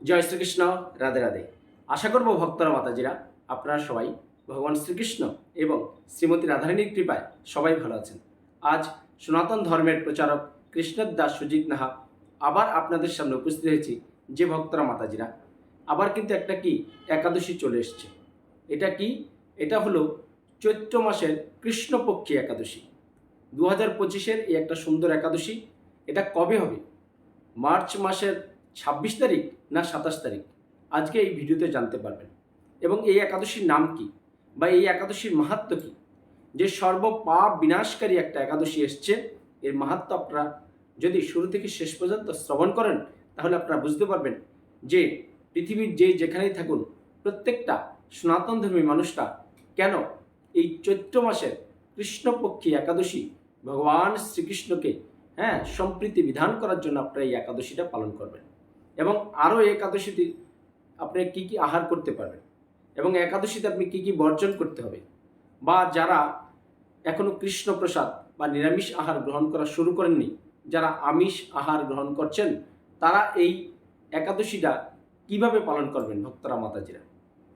জয় শ্রীকৃষ্ণ। রাধে রাধে। আশা করব ভক্তরা মাতাজিরা আপনারা সবাই ভগবান শ্রীকৃষ্ণ এবং শ্রীমতী রাধারানীর কৃপায় সবাই ভালো আছেন। আজ সনাতন ধর্মের প্রচারক কৃষ্ণদাস সুজিত নাহা আবার আপনাদের সামনে উপস্থিত হয়েছি। যে ভক্তরা মাতাজিরা আবার কিন্তু একটা কি একাদশী চলে এসছে। এটা কি? এটা হলো চৈত্র মাসের কৃষ্ণপক্ষী একাদশী। 2025-এর এই একটা সুন্দর একাদশী। এটা কবে হবে? মার্চ মাসের 26 তারিখ না 27 তারিখ? আজকে এই ভিডিওতে জানতে পারবেন। এবং এই একাদশীর নাম কি বা এই একাদশীর মাহাত্ম্য কি? যে সর্বপাপ বিনাশকারী একটা একাদশী এসছে, এর মাহাত্ম্য আপনারা যদি শুরু থেকে শেষ পর্যন্ত শ্রবণ করেন তাহলে আপনারা বুঝতে পারবেন যে পৃথিবীর যেখানেই থাকুন প্রত্যেকটা সনাতন ধর্মী মানুষরা কেন এই চৈত্র মাসের কৃষ্ণপক্ষী একাদশী ভগবান শ্রীকৃষ্ণকে সম্প্রীতি বিধান করার জন্য আপনারা এই একাদশীটা পালন করবেন। এবং আরও এই একাদশীতে আপনি কি কি আহার করতে পারবেন এবং একাদশীতে আপনি কি কি বর্জন করতে হবে, বা যারা এখনও কৃষ্ণ প্রসাদ বা নিরামিষ আহার গ্রহণ করা শুরু করেননি, যারা আমিষ আহার গ্রহণ করছেন, তারা এই একাদশীটা কিভাবে পালন করবেন ভক্তরা মাতাজিরা।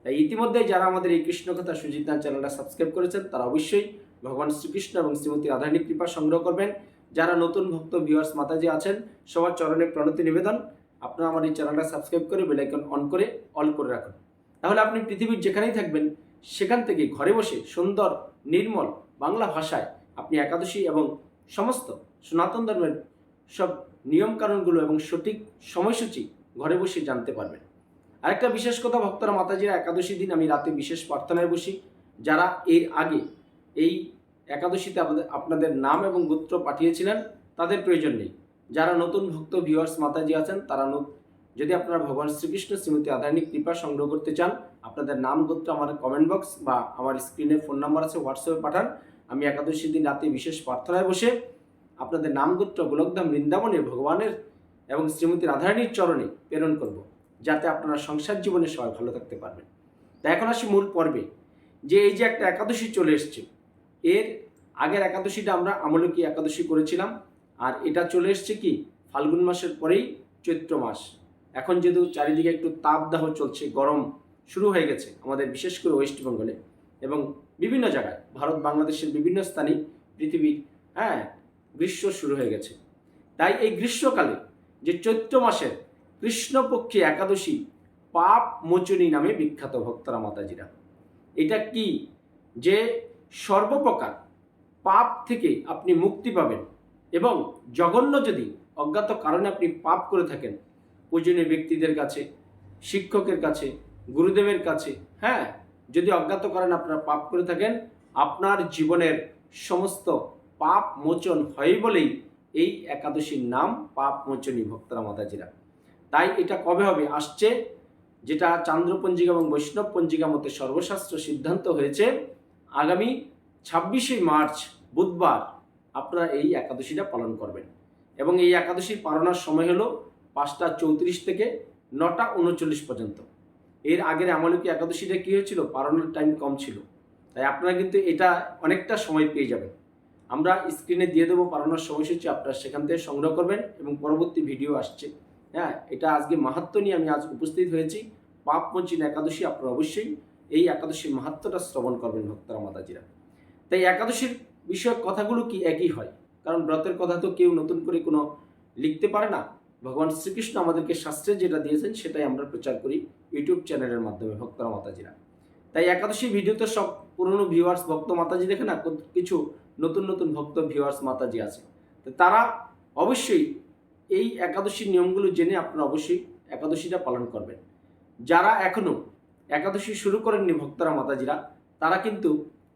তাই ইতিমধ্যে যারা আমাদের এই কৃষ্ণকথা সুজিত নাথ চ্যানেলটা সাবস্ক্রাইব করেছেন তারা অবশ্যই ভগবান শ্রীকৃষ্ণ এবং শ্রীমতী রাধারানীর কৃপা সংগ্রহ করবেন। যারা নতুন ভক্ত ভিউয়ার্স মাতাজি আছেন সবার চরণে প্রণতি নিবেদন, আপনারা আমার এই চ্যানেলটা সাবস্ক্রাইব করে বেল আইকন অন করে অল করে রাখুন। তাহলে আপনি পৃথিবীর যেখানেই থাকবেন সেখান থেকে ঘরে বসে সুন্দর নির্মল বাংলা ভাষায় আপনি একাদশী এবং সমস্ত সনাতন ধর্মের সব নিয়মকানুনগুলো এবং সঠিক সময়সূচি ঘরে বসে জানতে পারবেন। আরেকটা বিশেষ কথা ভক্তরা মাতাজিরা, একাদশী দিন আমি রাতে বিশেষ প্রার্থনায় বসি। যারা এর আগে এই একাদশীতে আপনাদের নাম এবং গোত্র পাঠিয়েছিলেন তাদের প্রয়োজন নেই। যারা নতুন ভক্ত ভিউয়ার্স মাতাজি আছেন তারা যদি আপনারা ভগবান শ্রীকৃষ্ণ শ্রীমতী রাধারানীর কৃপা সংগ্রহ করতে চান, আপনাদের নাম গোত্র আমার কমেন্ট বক্স বা আমার স্ক্রিনে ফোন নাম্বার আছে, হোয়াটসঅ্যাপে পাঠান। আমি একাদশী দিন রাতে বিশেষ প্রার্থনায় বসে আপনাদের নাম গোত্র গোলকধাম বৃন্দাবনে ভগবানের এবং শ্রীমতী রাধারানীর চরণে প্রেরণ করব, যাতে আপনারা সংসার জীবনে সবাই ভালো থাকতে পারবেন। তাই এখন আসি মূল পর্বে। যে এই যে একটা একাদশী চলে এসছে, এর আগের একাদশীটা আমরা আমলকি একাদশী করেছিলাম, আর এটা চলে এসছে কি ফাল্গুন মাসের পরেই চৈত্র মাস। এখন যেহেতু চারিদিকে একটু তাপদাহ চলছে, গরম শুরু হয়ে গেছে আমাদের বিশেষ করে ওয়েস্টবেঙ্গলে এবং বিভিন্ন জায়গায়, ভারত বাংলাদেশের বিভিন্ন স্থানে পৃথিবীর গ্রীষ্ম শুরু হয়ে গেছে। তাই এই গ্রীষ্মকালে যে চৈত্র মাসের কৃষ্ণপক্ষী একাদশী পাপ মোচনী নামে বিখ্যাত ভক্তরা মাতাজিরা। এটা কি? যে সর্বপ্রকার পাপ থেকে আপনি মুক্তি পাবেন এবং জঘন্য যদি অজ্ঞাত কারণে আপনি পাপ করে থাকেন, পূজনীয় ব্যক্তিদের কাছে, শিক্ষকের কাছে, গুরুদেবের কাছে, যদি অজ্ঞাত কারণে আপনারা পাপ করে থাকেন, আপনার জীবনের সমস্ত পাপ মোচন হয় বলেই এই একাদশীর নাম পাপ মোচনী ভক্তরা মাতাজিরা। তাই এটা কবে হবে? আসছে, যেটা চান্দ্রপঞ্জিকা এবং বৈষ্ণব পঞ্জিকা মতে সর্বশাস্ত্র সিদ্ধান্ত হয়েছে, আগামী 26শে মার্চ বুধবার আপনারা এই একাদশীটা পালন করবেন। এবং এই একাদশীর পালনার সময় হলো 5টা 34 থেকে 9টা 39 পর্যন্ত। এর আগের আমলকি একাদশীটা কী হয়েছিল? পালনের টাইম কম ছিল, তাই আপনারা কিন্তু এটা অনেকটা সময় পেয়ে যাবেন। আমরা স্ক্রিনে দিয়ে দেবো পালনার সময়সূচি, আপনারা সেখান থেকে সংগ্রহ করবেন এবং পরবর্তী ভিডিও আসছে। এটা আজকে মাহাত্ম্য নিয়ে আমি আজ উপস্থিত হয়েছি। পাপ মোচন একাদশী, আপনারা অবশ্যই এই একাদশীর মাহাত্ম্যটা শ্রবণ করবেন ভক্তরা মাতাজিরা। তাই একাদশীর বিষয়ক কথাগুলো কি একই হয়, কারণ ব্রতের কথা তো কেউ নতুন করে কোনো লিখতে পারে না। ভগবান শ্রীকৃষ্ণ আমাদেরকে শাস্ত্রে যেটা দিয়েছেন সেটাই আমরা প্রচার করি ইউটিউব চ্যানেলের মাধ্যমে ভক্তরা মাতাজিরা। তাই একাদশী ভিডিওতে সব পুরনো ভিউয়ার্স ভক্ত মাতাজি দেখে না, কিছু নতুন নতুন ভক্ত ভিউয়ার্স মাতাজি আছে, তো তারা অবশ্যই এই একাদশীর নিয়মগুলো জেনে আপনারা অবশ্যই একাদশীটা পালন করবেন। যারা এখনও একাদশী শুরু করেননি ভক্তরা মাতাজিরা, তারা কিন্তু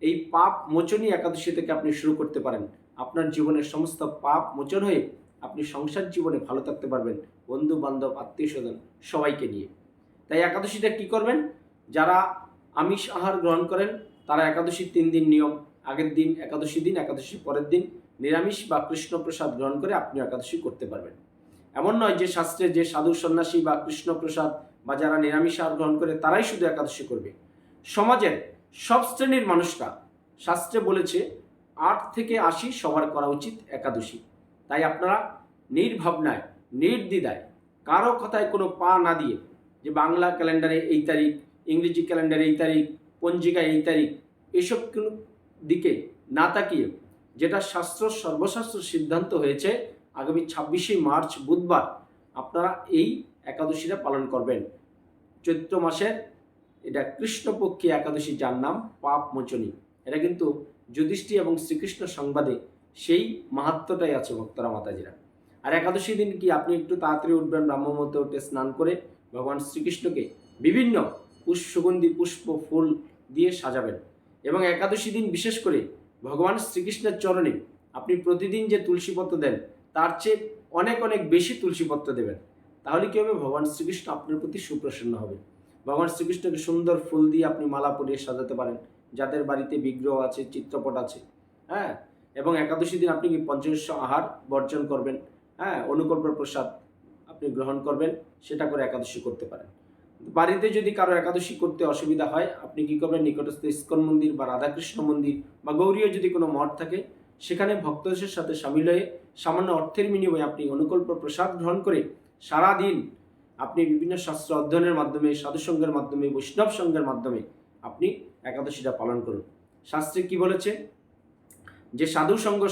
এই পাপ মোচনী একাদশী থেকে আপনি শুরু করতে পারেন। আপনার জীবনের সমস্ত পাপ মোচন হয়ে আপনি সংসার জীবনে ভালো থাকতে পারবেন, বন্ধু বান্ধব আত্মীয় স্বজন সবাইকে নিয়ে। তাই একাদশীটা কি করবেন? যারা আমিষ আহার গ্রহণ করেন তারা একাদশীর 3 দিন নিয়ম, আগের দিন একাদশী দিন, একাদশীর পরের দিন নিরামিষ বা কৃষ্ণ প্রসাদ গ্রহণ করে আপনি একাদশী করতে পারবেন। এমন নয় যে শাস্ত্রে যে সাধু সন্ন্যাসী বা কৃষ্ণ প্রসাদ বা যারা নিরামিষ আহার গ্রহণ করে তারাই শুধু একাদশী করবে। সমাজের সব শ্রেণীর মানুষরা, শাস্ত্রে বলেছে 8 থেকে 80 সবার করা উচিত একাদশী। তাই আপনারা নির্ভাবনায় নির্দ্বিধায় কারো কথায় কোনো পা না দিয়ে যে বাংলা ক্যালেন্ডারে এই তারিখ, ইংরেজি ক্যালেন্ডারে এই তারিখ, পঞ্জিকায় এই তারিখ, এইসব কোনো দিকে না তাকিয়ে যেটা সর্বশাস্ত্র সিদ্ধান্ত হয়েছে আগামী 26শে মার্চ বুধবার আপনারা এই একাদশীটা পালন করবেন। চৈত্র মাসের এটা কৃষ্ণপক্ষী একাদশী, যার নাম পাপ মোচনী। এটা কিন্তু যুধিষ্ঠির এবং শ্রীকৃষ্ণ সংবাদে সেই মাহাত্ম্যটাই আছে ভক্তরা মাতাজিরা। আর একাদশী দিন কি আপনি একটু তাড়াতাড়ি উঠবেন, ব্রাহ্মমুহূর্তে উঠে স্নান করে ভগবান শ্রীকৃষ্ণকে বিভিন্ন সুগন্ধি পুষ্প ফুল দিয়ে সাজাবেন। এবং একাদশী দিন বিশেষ করে ভগবান শ্রীকৃষ্ণের চরণে আপনি প্রতিদিন যে তুলসীপত্র দেন তার চেয়ে অনেক অনেক বেশি তুলসীপত্র দেবেন। তাহলে কী হবে, ভগবান শ্রীকৃষ্ণ আপনার প্রতি সুপ্রসন্ন হবে। ভগবান শ্রীকৃষ্ণকে সুন্দর ফুল দিয়ে আপনি মালা পরিয়ে সাজাতে পারেন, যাদের বাড়িতে বিগ্রহ আছে, চিত্রপট আছে। হ্যাঁ, এবং একাদশী দিন আপনি কি পঞ্চশস্য আহার বর্জন করবেন। হ্যাঁ, অনুকল্প প্রসাদ আপনি গ্রহণ করবেন, সেটা করে একাদশী করতে পারেন। বাড়িতে যদি কারো একাদশী করতে অসুবিধা হয়, আপনি কি করবেন, নিকটস্থ ইস্কন মন্দির বা রাধাকৃষ্ণ মন্দির বা গৌরীয় যদি কোনো মঠ থাকে সেখানে ভক্তদের সাথে সামিল হয়ে সামান্য অর্থের বিনিময়ে আপনি অনুকল্প প্রসাদ গ্রহণ করে সারাদিন আপনি বিভিন্ন শাস্ত্র অধ্যয়নের মাধ্যমে, সাধুসঙ্গের মাধ্যমে, বৈষ্ণব সঙ্গের মাধ্যমে আপনি একাদশীটা পালন করুন। শাস্ত্রে কি বলেছে, যে সাধুসঙ্গ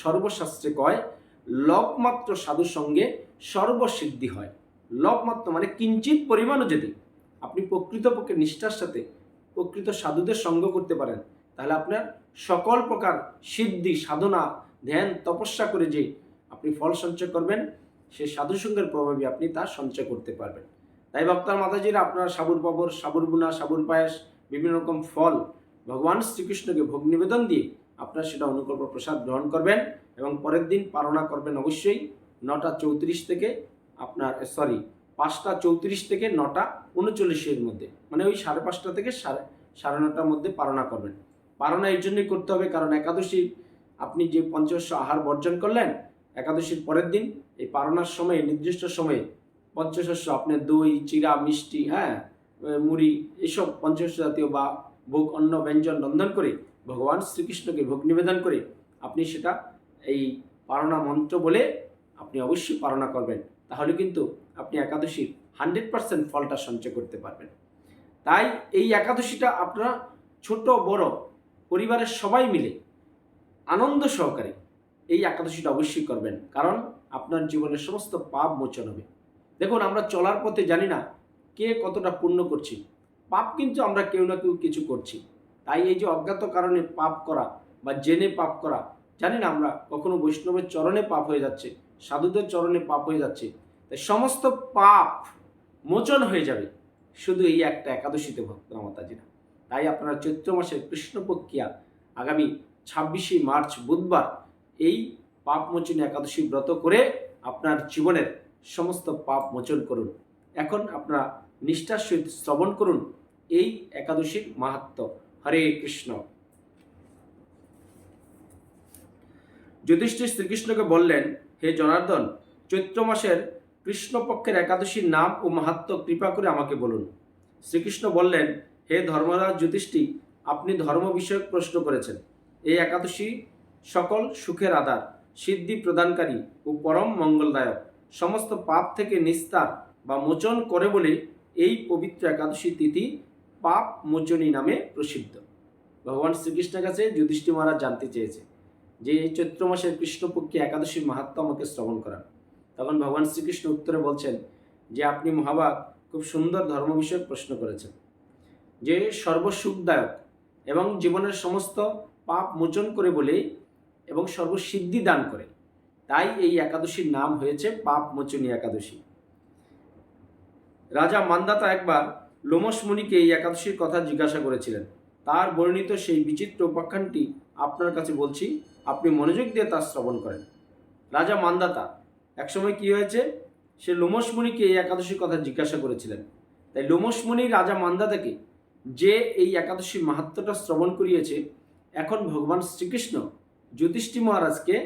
সর্বশাস্ত্রে কয়, লবমাত্র সাধুসঙ্গে সর্বসিদ্ধি হয়। লবমাত্র মানে কিঞ্চিত পরিমাণও যদি আপনি প্রকৃতপক্ষে নিষ্ঠার সাথে প্রকৃত সাধুদের সঙ্গ করতে পারেন, তাহলে আপনার সকল প্রকার সিদ্ধি, সাধনা, ধ্যান, তপস্যা করে যে আপনি ফল সঞ্চয় করবেন, সেই সাধুসঙ্গের প্রভাবে আপনি তা সঞ্চয় করতে পারবেন। তাই ভক্তার মাতাজিরা, আপনারা সাবুর পাবর, সাবুর বুনা, সাবুর পায়েস, বিভিন্ন রকম ফল ভগবান শ্রীকৃষ্ণকে ভোগ নিবেদন দিয়ে আপনারা সেটা অনুকল্প প্রসাদ গ্রহণ করবেন। এবং পরের দিন পারণা করবেন অবশ্যই 9:34 থেকে 5:34 থেকে 9:39 মধ্যে, মানে ওই 5:30 থেকে 9:30 মধ্যে পারণা করবেন। পারণা এই জন্যই করতে হবে, কারণ একাদশী আপনি যে পঞ্চশস্য আহার বর্জন করলেন, একাদশীর পরের দিন এই পারণার সময়ে, নির্দিষ্ট সময়ে পঞ্চশস্য আপনি দই, চিড়া, মিষ্টি, হ্যাঁ, মুড়ি, এসব পঞ্চশস্য জাতীয় বা ভোগ, অন্ন, ব্যঞ্জন রন্ধন করে ভগবান শ্রীকৃষ্ণকে ভোগ নিবেদন করে আপনি সেটা এই পারণা মন্ত্র বলে আপনি অবশ্যই পারণা করবেন। তাহলে কিন্তু আপনি একাদশীর 100% ফলটা সঞ্চয় করতে পারবেন। তাই এই একাদশীটা আপনারা ছোট বড় পরিবারের সবাই মিলে আনন্দ সহকারে এই একাদশীটা অবশ্যই করবেন, কারণ আপনার জীবনের সমস্ত পাপ মোচন হবে। দেখুন, আমরা চলার পথে জানি না কে কতটা পুণ্য করছি, পাপ কিন্তু আমরা কেউ না কেউ কিছু করছি। তাই এই যে অজ্ঞাত কারণে পাপ করা বা জেনে পাপ করা, জানি না আমরা কখনো বৈষ্ণবের চরণে পাপ হয়ে যাচ্ছে, সাধুদের চরণে পাপ হয়ে যাচ্ছে, তাই সমস্ত পাপ মোচন হয়ে যাবে শুধু এই একটা একাদশীতে ভক্তরা মাতাজিরা। তাই আপনারা চৈত্র মাসের কৃষ্ণপক্ষিয়া আগামী 26শে মার্চ বুধবার এই পাপ মোচনী একাদশী ব্রত করে আপনার জীবনের সমস্ত পাপ মোচন করুন। এখন আপনারা নিষ্ঠার সহিত শ্রবণ করুন এই একাদশীর মাহাত্ম্য। হরে কৃষ্ণ। যুধিষ্ঠির শ্রীকৃষ্ণকে বললেন, হে জনার্দন, চৈত্র মাসের কৃষ্ণপক্ষের একাদশীর নাম ও মাহাত্ম্য কৃপা করে আমাকে বলুন। শ্রীকৃষ্ণ বললেন, হে ধর্মরাজ যুধিষ্ঠির, আপনি ধর্ম বিষয়ক প্রশ্ন করেছেন। এই একাদশী সকল সুখের আধার, সিদ্ধি প্রদানকারী ও পরম মঙ্গলদায়ক, সমস্ত পাপ থেকে নিস্তার বা মোচন করে বলে এই পবিত্র একাদশী তিথি পাপ মোচনী নামে প্রসিদ্ধ। ভগবান শ্রীকৃষ্ণের কাছে যুধিষ্ঠির মহারাজ জানতে চেয়েছে যে এই চৈত্র মাসের কৃষ্ণপক্ষী একাদশীর মাহাত্ম্য আমাকে শ্রবণ করান। তখন ভগবান শ্রীকৃষ্ণ উত্তরে বলছেন যে আপনি মহাভাগ খুব সুন্দর ধর্ম বিষয়ক প্রশ্ন করেছেন, যে সর্বসুখদায়ক এবং জীবনের সমস্ত পাপ মোচন করে বলে এবং সর্বসিদ্ধি দান করে, তাই এই একাদশীর নাম হয়েছে পাপ মোচনী একাদশী। রাজা মান্দাতা একবার লোমশ মুনিকে এই একাদশীর কথা জিজ্ঞাসা করেছিলেন। তার বর্ণিত সেই বিচিত্র উপাখ্যানটি আপনার কাছে বলছি, আপনি মনোযোগ দিয়ে তা শ্রবণ করেন। রাজা মান্দাতা একসময় কি হয়েছে, সে লোমশ মুনিকে এই একাদশীর কথা জিজ্ঞাসা করেছিলেন। তাই লোমশ মুনি রাজা মান্দাতাকে যে এই একাদশীর মাহাত্ম্যটা শ্রবণ করিয়েছে, এখন ভগবান শ্রীকৃষ্ণ যুধিষ্ঠির মহারাজকে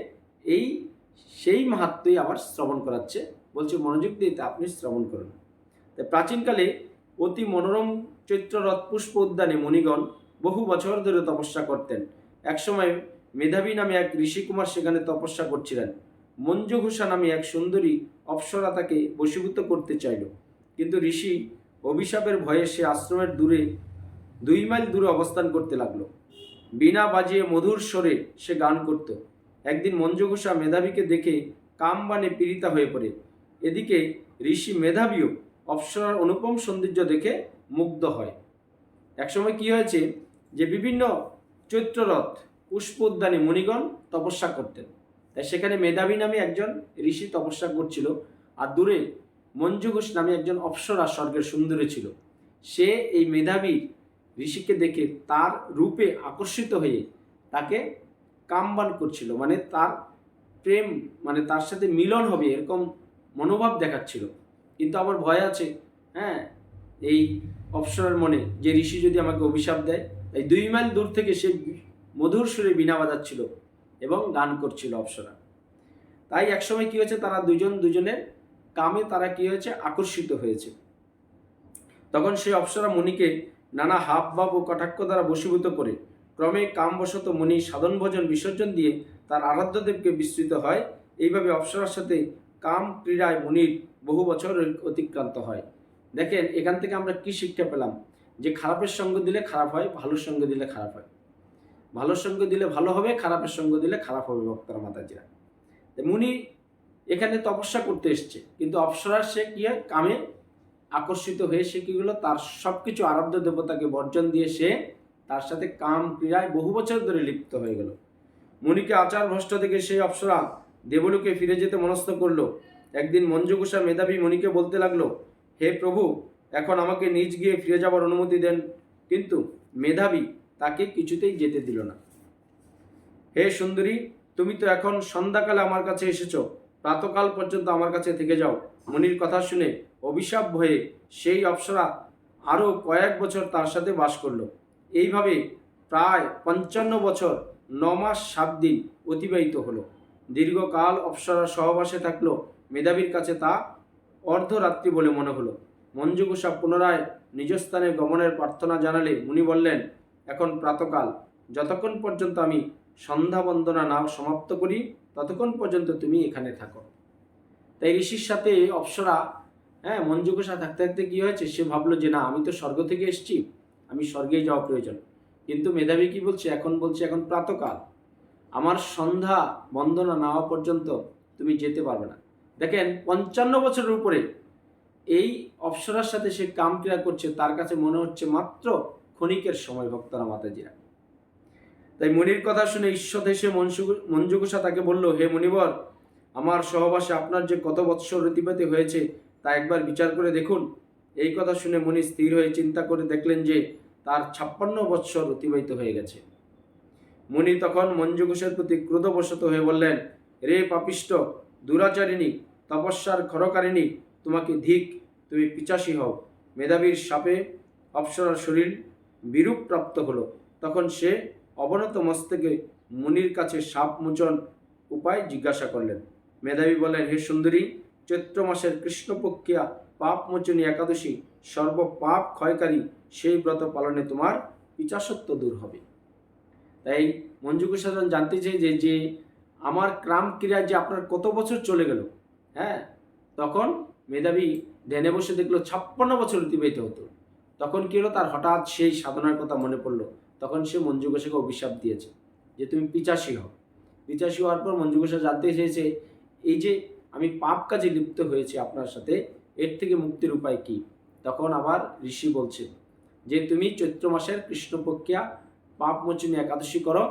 সেই মাহাত্ম্যই আবার শ্রবণ করাচ্ছে, বলছে মনোযোগ দিয়ে তা আপনি শ্রবণ করুন। তাই প্রাচীনকালে অতি মনোরম চৈত্ররথ পুষ্প উদ্যানে মুনিগণ বহু বছর ধরে তপস্যা করতেন। একসময় মেধাবী নামে এক ঋষিকুমার সেখানে তপস্যা করছিলেন। মঞ্জুঘোষা নামে এক সুন্দরী অপ্সরা তাকে বশীভূত করতে চাইল। কিন্তু ঋষি অভিশাপের ভয়ে সে আশ্রমের 2 মাইল দূরে অবস্থান করতে লাগলো। বীণা বাজিয়ে মধুর স্বরে সে গান করত। একদিন মঞ্জুঘোষা মেধাবীকে দেখে কামবাণে পীড়িতা হয়ে পড়ে। এদিকে ঋষি মেধাবীও অপ্সরার অনুপম সৌন্দর্য দেখে মুগ্ধ হয়। একসময় কি হয়েছে যে বিভিন্ন চৈত্ররথ পুষ্প উদ্যানে মুনিগণ তপস্যা করতেন। তাই সেখানে মেধাবী নামে একজন ঋষি তপস্যা করছিল, আর দূরে মঞ্জুঘোষ নামে একজন অপ্সরা স্বর্গের সুন্দরী ছিল। সে এই মেধাবী ঋষিকে দেখে তার রূপে আকর্ষিত হয়ে তাকে কামবান করছিল, মানে তার প্রেম, মানে তার সাথে মিলন হবে এরকম মনোভাব দেখাচ্ছিল। কিন্তু আবার ভয় আছে, হ্যাঁ, এই অপ্সরার মনে, যে ঋষি যদি আমাকে অভিশাপ দেয়। তাই 2 মাইল দূর থেকে সে মধুর সুরে বীণা বাজাচ্ছিল এবং গান করছিল অপ্সরা। তাই একসময় কি হয়েছে, তারা দুজনের কামে তারা কি হয়েছে, আকর্ষিত হয়েছে। তখন সেই অপ্সরা মুনিকে নানা হাব ভাব ও কটাক্ষ দ্বারা বশীভূত করে ক্রমে কামবশত মুনি সাধন ভোজন বিসর্জন দিয়ে তার আরাধ্যদেবকে বিস্তৃত হয়। এইভাবে অপ্সরার সাথে কাম ক্রীড়ায় মুনির বহু বছর অতিক্রান্ত হয়। দেখেন, এখান থেকে আমরা কি শিক্ষা পেলাম, যে খারাপের সঙ্গ দিলে খারাপ হয়, ভালোর সঙ্গ দিলে খারাপ হয়। ভালোর সঙ্গ দিলে ভালো হবে, খারাপের সঙ্গ দিলে খারাপ হবে। ভক্তরা মাতাজিরা, মুনি এখানে তপস্যা করতে এসছে, কিন্তু অপ্সরার সে কি হয়, কামে আকর্ষিত হয়ে সে কি হলো, তার সব কিছু আরাধ্য দেবতাকে বর্জন দিয়ে সে তার সাথে কাম ক্রীড়ায় বহু বছর ধরে লিপ্ত হয়ে গেল। মুনিকে আচার ভ্রষ্ট থেকে সেই অপ্সরা দেবলোকে ফিরে যেতে মনস্থ করলো। একদিন মঞ্জুঘোষা মেধাবী মুনিকে বলতে লাগলো, হে প্রভু, এখন আমাকে নিজ গিয়ে ফিরে যাবার অনুমতি দেন। কিন্তু মেধাবী তাকে কিছুতেই যেতে দিল না। হে সুন্দরী, তুমি তো এখন সন্ধ্যাকালে আমার কাছে এসেছো, প্রাতকাল পর্যন্ত আমার কাছে থেকে যাও। মুনির কথা শুনে অভিশাপ ভয়ে সেই অপ্সরা আরও কয়েক বছর তার সাথে বাস করলো। এইভাবে প্রায় 55 বছর 9 মাস 7 দিন অতিবাহিত হলো। দীর্ঘকাল অপ্সরার সহবাসে থাকলো মেধাবীর কাছে তা অর্ধরাত্রি বলে মনে হলো। মঞ্জুঘোষা পুনরায় নিজ স্থানে গমনের প্রার্থনা জানালে মুনি বললেন, এখন প্রাতকাল, যতক্ষণ পর্যন্ত আমি সন্ধ্যা বন্দনা না সমাপ্ত করি ততক্ষণ পর্যন্ত তুমি এখানে থাকো। তাই ঋষির সাথে অপ্সরা, মঞ্জুঘোষা থাকতে থাকতে কি হয়েছে, সে ভাবলো যে না, আমি তো স্বর্গ থেকে এসেছি, আমি স্বর্গেই যাওয়া প্রয়োজন। কিন্তু মেধাবী কি বলছে, এখন প্রাতকাল, আমার সন্ধ্যা বন্দনা না হওয়া পর্যন্ত তুমি যেতে পারবে না। দেখেন, 55 বছরের উপরে এই অপ্সরার সাথে সে কাম ক্রিয়া করছে, তার কাছে মনে হচ্ছে মাত্র ক্ষণিকের সময়। ভক্তরা মাতাজিরা, তাই মুনির কথা শুনে ঈশ্বর এসে মঞ্জুঘোষা তাকে বলল, হে মুনিবর, আমার সহবাসে আপনার যে কত বৎসর অতিবাহিত হয়েছে তা একবার বিচার করে দেখুন। এই কথা শুনে মুনি স্থির হয়ে চিন্তা করে দেখলেন যে তার 56 বৎসর অতিবাহিত হয়ে গেছে। মুনি তখন মঞ্জুঘোষের প্রতি ক্রোধবশত হয়ে বললেন, রে পাপিষ্ট, দুরাচারিণী, তপস্যার খরকারিণী, তোমাকে ধিক, তুমি পিচাসী হও। মেধাবীর শাপে অপ্সরার শরীর বিরূপ প্রাপ্ত হলো। তখন সে অবনত মস্তকে মুনির কাছে সাপ মোচন উপায় জিজ্ঞাসা করলেন। মেধাবী বললেন, হে সুন্দরী, চৈত্র মাসের কৃষ্ণপক্ষিয়া পাপ মোচনী একাদশী সর্বপাপ ক্ষয়কারী, সেই ব্রত পালনে তোমার পিচাসত্ব দূর হবে। তাই মঞ্জুঘোষা জানতে চাই যে আমার কাম ক্রিয়ায় যে আপনার কত বছর চলে গেল। তখন মেধাবী ধ্যানে বসে দেখলো 56 বছর অতিবাহিত হতো। তখন কি হলো, তার হঠাৎ সেই সাধনার কথা মনে পড়লো। তখন সে মঞ্জুঘোষাকে অভিশাপ দিয়েছে যে তুমি পিচাসী হও। পিচাসী হওয়ার পর মঞ্জুঘোষা জানতে চেয়েছে, এই যে আমি পাপ কাজে লিপ্ত হয়েছি আপনার সাথে, এর থেকে মুক্তির উপায় কি? তখন আবার ঋষি বলছে যে তুমি চৈত্র মাসের কৃষ্ণপক্ষিয়া পাপ মোচনী একাদশী করো,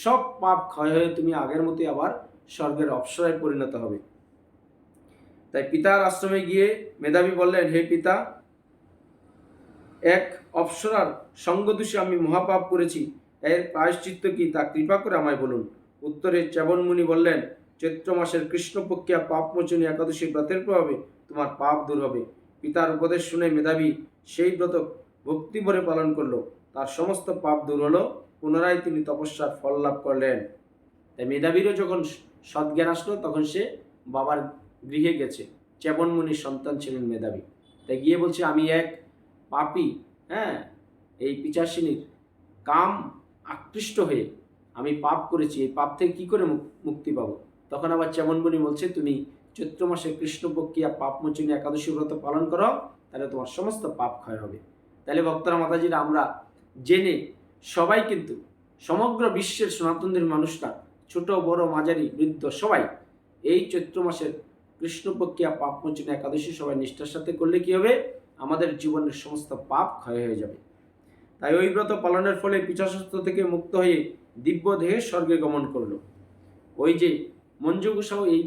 সব পাপ ক্ষয় হয়ে তুমি আগের মতোই আবার স্বর্গের অপ্সরায় পরিণত হবে। তাই পিতার আশ্রমে গিয়ে মেধাবী বললেন, হে পিতা, এক অপ্সরার সঙ্গদোষে আমি মহাপাপ করেছি, এর প্রায়শ্চিত্ত কি তা কৃপা করে আমায় বলুন। উত্তরে চ্যবনমুনি বললেন, চৈত্র মাসের কৃষ্ণপক্ষিয়া পাপমোচনী একাদশী ব্রতের প্রভাবে তোমার পাপ দূর হবে। পিতার উপদেশ শুনে মেধাবী সেই ব্রত ভক্তিভরে পালন করলো। তার সমস্ত পাপ দূর হলো। পুনরায় তিনি তপস্যার ফল লাভ করলেন। তাই মেধাবীরও যখন সদ্জ্ঞান আসলো তখন সে বাবার গৃহে গেছে। চ্যবনমুনির সন্তান ছিলেন মেধাবী। তাই গিয়ে বলছে, আমি এক পাপী, এই পিচাসিনীর কাম আকৃষ্ট হয়ে আমি পাপ করেছি, এই পাপ থেকে কী করে মুক্তি পাবো? তখন আবার চ্যবনমুনি বলছে, তুমি চৈত্র মাসে কৃষ্ণপক্ষিয়া পাপমোচনী একাদশী ব্রত পালন করো, তাহলে তোমার সমস্ত পাপ ক্ষয় হবে। তাহলে ভক্তরা মাতাজিরা আমরা জেনে সবাই কিন্তু সমগ্র বিশ্বের সনাতনদের মানুষরা ছোট বড় মাঝারি বৃদ্ধ সবাই এই চৈত্র মাসের কৃষ্ণপক্ষিয়া পাপমোচন একাদশী সবাই নিষ্ঠার সাথে করলে কি হবে, আমাদের জীবনের সমস্ত পাপ ক্ষয় হয়ে যাবে। তাই ওই ব্রত পালনের ফলে পিছাসত্ব থেকে মুক্ত হয়ে দিব্য দেহে স্বর্গে গমন করলো। ওই যে মঞ্জু গোসাও এই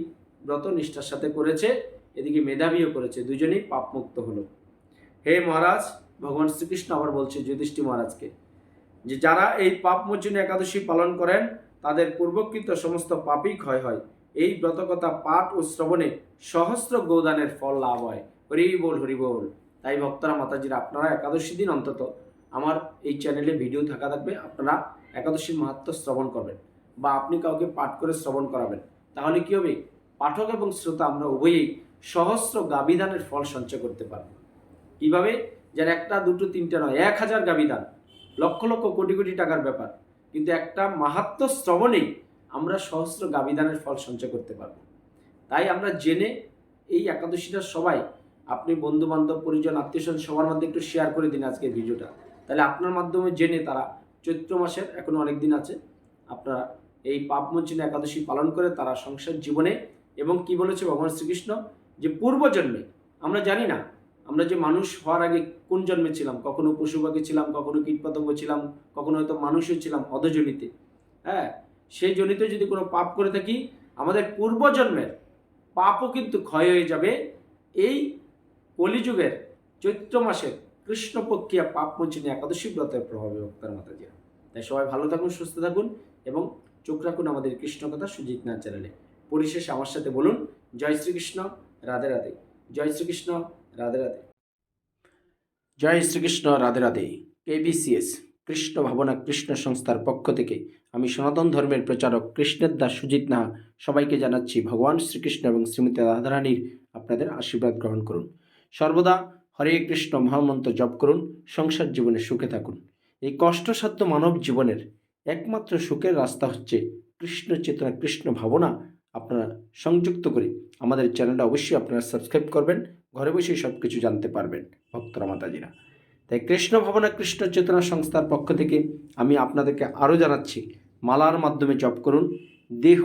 ব্রত নিষ্ঠার সাথে করেছে, এদিকে মেধাবীও করেছে, দুজনেই পাপ মুক্ত হলো। হে মহারাজ, ভগবান শ্রীকৃষ্ণ আবার বলছে যুধিষ্ঠির মহারাজকে যে যারা এই পাপমোচনী একাদশী পালন করেন তাদের পূর্বকৃত সমস্ত পাপই ক্ষয় হয়। এই ব্রতকথা পাঠ ও শ্রবণে সহস্র গৌদানের ফল লাভ হয়। হরি বল হরি বল। তাই ভক্তরা মাতাজিরা আপনারা একাদশী দিন অন্তত আমার এই চ্যানেলে ভিডিও থাকা থাকবে, আপনারা একাদশীর মাহাত্ম্য শ্রবণ করবেন বা আপনি কাউকে পাঠ করে শ্রবণ করাবেন। তাহলে কি হবে, পাঠক এবং শ্রোতা আমরা উভয়েই সহস্র গাবিদানের ফল সঞ্চয় করতে পারব। কিভাবে? যার একটা দুটো তিনটা নয়, 1000 গাবিদান, লক্ষ লক্ষ কোটি কোটি টাকার ব্যাপার, কিন্তু একটা মাহাত্ম্য শ্রবণেই আমরা সহস্র গাবিদানের ফল সঞ্চয় করতে পারব। তাই আমরা জেনে এই একাদশীটা সবাই আপনি বন্ধু বান্ধব পরিজন আত্মীয়স্বজন সবার মধ্যে একটু শেয়ার করে দিন আজকের ভিডিওটা। তাহলে আপনার মাধ্যমে জেনে তারা চৈত্র মাসের এখনো অনেক দিন আছে, আপনারা এই পাপমোচনী একাদশী পালন করে তারা সংসার জীবনে, এবং কি বলেছে ভগবান শ্রীকৃষ্ণ যে পূর্বজন্মে আমরা জানি না আমরা যে মানুষ হওয়ার আগে কোন জন্মে ছিলাম, কখনো পশু পাখি ছিলাম, কখনো কীটপতঙ্গ ছিলাম, কখনো হয়তো মানুষও ছিলাম অধজনিতে। হ্যাঁ, সেই জনিতে যদি কোনো পাপ করে থাকি আমাদের পূর্বজন্মের পাপও কিন্তু ক্ষয় হয়ে যাবে এই কলিযুগের চৈত্র মাসের কৃষ্ণপক্ষিয়া পাপমোচনী একাদশী ব্রতের প্রভাবে ভক্তার মাতাজিরা। তাই সবাই ভালো থাকুন, সুস্থ থাকুন এবং চোখ রাখুন আমাদের কৃষ্ণকথা সুজিত নাথ চ্যানেলে। পরিশেষে আমার সাথে বলুন জয় শ্রীকৃষ্ণ, রাধে রাধে। জয় শ্রীকৃষ্ণ, রাধে রাধে। জয় শ্রীকৃষ্ণ, রাধে রাধে। KBCS কৃষ্ণ ভাবনা কৃষ্ণ সংস্থার পক্ষ থেকে আমি সনাতন ধর্মের প্রচারক কৃষ্ণের দাস সুজিত নাহা সবাইকে জানাচ্ছি ভগবান শ্রীকৃষ্ণ এবং শ্রীমতী রাধারানীর আপনাদের আশীর্বাদ গ্রহণ করুন। সর্বদা হরে কৃষ্ণ মহামন্ত্র জপ করুন, সংসার জীবনে সুখে থাকুন। এই কষ্টসাধ্য মানব জীবনের একমাত্র সুখের রাস্তা হচ্ছে কৃষ্ণ চেতনা, কৃষ্ণ ভাবনা আপনারা সংযুক্ত করে আমাদের চ্যানেলটা অবশ্যই আপনারা সাবস্ক্রাইব করবেন, ঘরে বসেই সব কিছু জানতে পারবেন ভক্তরা মাতাজিরা। তাই কৃষ্ণ ভাবনা কৃষ্ণ চেতনা সংস্থার পক্ষ থেকে আমি আপনাদেরকে আরও জানাচ্ছি মালার মাধ্যমে জপ করুন, দেহ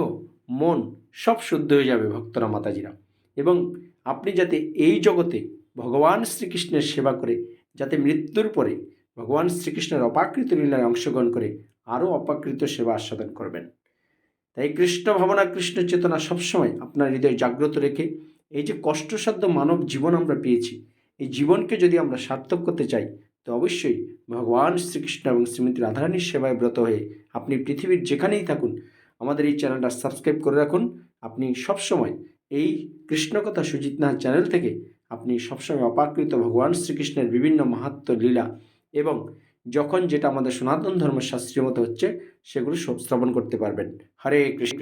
মন সব শুদ্ধ হয়ে যাবে ভক্তরা মাতাজিরা। এবং আপনি যাতে এই জগতে ভগবান শ্রীকৃষ্ণের সেবা করে যাতে মৃত্যুর পরে ভগবান শ্রীকৃষ্ণের অপাকৃত লীলায় অংশগ্রহণ করে আরও অপাকৃত সেবা আস্বাদন করবেন। তাই কৃষ্ণ ভাবনা কৃষ্ণ চেতনা সবসময় আপনার হৃদয় জাগ্রত রেখে এই যে কষ্টসাধ্য মানব জীবন আমরা পেয়েছি, এই জীবনকে যদি আমরা সার্থক করতে চাই তো অবশ্যই ভগবান শ্রীকৃষ্ণ এবং শ্রীমতী রাধারানীর সেবায় ব্রত হয়ে আপনি পৃথিবীর যেখানেই থাকুন আমাদের এই চ্যানেলটা সাবস্ক্রাইব করে রাখুন। আপনি সবসময় এই কৃষ্ণকথা সুজিত নাথ চ্যানেল থেকে আপনি সবসময় অপাকৃত ভগবান শ্রীকৃষ্ণের বিভিন্ন মাহাত্ম্য লীলা এবং যখন যেটা আমাদের সনাতন ধর্মশাস্ত্রীয় মতো হচ্ছে সেগুলো সব শ্রবণ করতে পারবেন। হরে কৃষ্ণ।